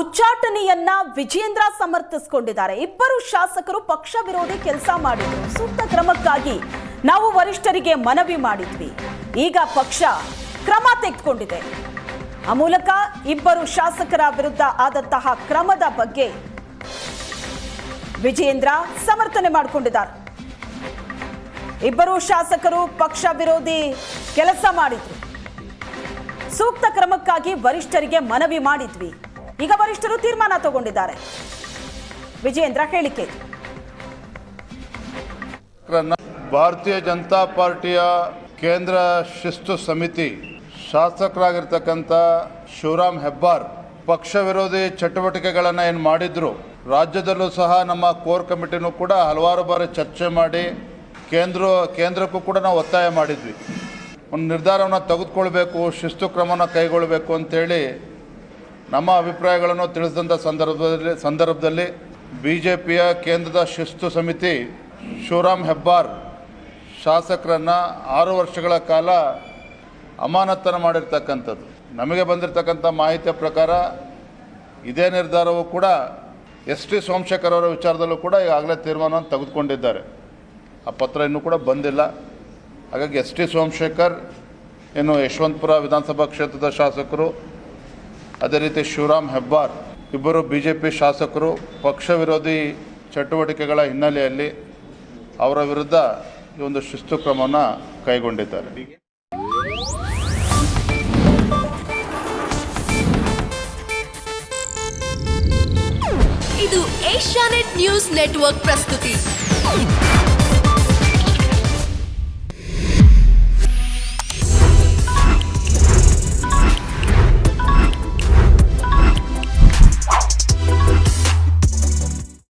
ಉಚ್ಚಾಟನೆಯನ್ನ ವಿಜೇಂದ್ರ ಸಮರ್ಥಿಸಿಕೊಂಡಿದ್ದಾರೆ. ಇಬ್ಬರು ಶಾಸಕರು ಪಕ್ಷ ವಿರೋಧಿ ಕೆಲಸ ಮಾಡಿದ್ರು. ಸೂಕ್ತ ಕ್ರಮಕ್ಕಾಗಿ ನಾವು ವರಿಷ್ಠರಿಗೆ ಮನವಿ ಮಾಡಿದ್ವಿ. ಈಗ ಪಕ್ಷ ಕ್ರಮ ತೆಗೆದುಕೊಂಡಿದೆ. ಆ ಮೂಲಕ ಇಬ್ಬರು ಶಾಸಕರ ವಿರುದ್ಧ ಆದಂತಹ ಕ್ರಮದ ಬಗ್ಗೆ ವಿಜೇಂದ್ರ ಸಮರ್ಥನೆ ಮಾಡಿಕೊಂಡಿದ್ದಾರೆ. ಇಬ್ಬರು ಶಾಸಕರು ಪಕ್ಷ ವಿರೋಧಿ ಕೆಲಸ ಮಾಡಿದ್ರು. ಸೂಕ್ತ ಕ್ರಮಕ್ಕಾಗಿ ವರಿಷ್ಠರಿಗೆ ಮನವಿ ಮಾಡಿದ್ವಿ. ಈಗ ವರಿಷ್ಠರು ತೀರ್ಮಾನ ತಗೊಂಡಿದ್ದಾರೆ. ವಿಜೇಂದ್ರ ಹೇಳಿಕೆ. ಭಾರತೀಯ ಜನತಾ ಪಾರ್ಟಿಯ ಕೇಂದ್ರ ಶಿಸ್ತು ಸಮಿತಿ ಶಾಸಕರಾಗಿರ್ತಕ್ಕಂಥ ಶಿವರಾಮ್ ಹೆಬ್ಬಾರ್ ಪಕ್ಷ ವಿರೋಧಿ ಚಟುವಟಿಕೆಗಳನ್ನು ಏನು ಮಾಡಿದ್ರು, ರಾಜ್ಯದಲ್ಲೂ ಸಹ ನಮ್ಮ ಕೋರ್ ಕಮಿಟಿನೂ ಕೂಡ ಹಲವಾರು ಬಾರಿ ಚರ್ಚೆ ಮಾಡಿ ಕೇಂದ್ರಕ್ಕೂ ಕೂಡ ನಾವು ಒತ್ತಾಯ ಮಾಡಿದ್ವಿ. ಒಂದು ನಿರ್ಧಾರವನ್ನು ತೆಗೆದುಕೊಳ್ಬೇಕು, ಶಿಸ್ತು ಕ್ರಮವನ್ನು ಕೈಗೊಳ್ಳಬೇಕು ಅಂತೇಳಿ ನಮ್ಮ ಅಭಿಪ್ರಾಯಗಳನ್ನು ತಿಳಿಸಿದಂಥ ಸಂದರ್ಭದಲ್ಲಿ BJPಯ ಕೇಂದ್ರದ ಶಿಸ್ತು ಸಮಿತಿ ಶಿವರಾಮ್ ಹೆಬ್ಬಾರ್ ಶಾಸಕರನ್ನು 6 ವರ್ಷಗಳ ಕಾಲ ಅಮಾನತನ್ನು ಮಾಡಿರ್ತಕ್ಕಂಥದ್ದು. ನಮಗೆ ಬಂದಿರತಕ್ಕಂಥ ಮಾಹಿತಿಯ ಪ್ರಕಾರ ಇದೇ ನಿರ್ಧಾರವು ಕೂಡ ST ಸೋಮಶೇಖರ್ ಅವರ ವಿಚಾರದಲ್ಲೂ ಕೂಡ ಈಗಾಗಲೇ ತೀರ್ಮಾನವನ್ನು ತೆಗೆದುಕೊಂಡಿದ್ದಾರೆ. ಆ ಪತ್ರ ಇನ್ನೂ ಕೂಡ ಬಂದಿಲ್ಲ. ಹಾಗಾಗಿ ST ಸೋಮಶೇಖರ್ ಏನು ಯಶವಂತಪುರ ವಿಧಾನಸಭಾ ಕ್ಷೇತ್ರದ ಶಾಸಕರು, ಅದೇ ರೀತಿ ಶಿವರಾಮ್ ಹೆಬ್ಬಾರ್ ಇಬ್ಬರು BJP ಶಾಸಕರು ಪಕ್ಷ ವಿರೋಧಿ ಚಟುವಟಿಕೆಗಳ ಹಿನ್ನೆಲೆಯಲ್ಲಿ ಅವರ ವಿರುದ್ಧ ಈ ಒಂದು ಶಿಸ್ತು ಕ್ರಮವನ್ನು ಕೈಗೊಂಡಿದ್ದಾರೆ. ಇದು ಏಷ್ಯಾನೆಟ್ ನ್ಯೂಸ್ ನೆಟ್ವರ್ಕ್ ಪ್ರಸ್ತುತಿ.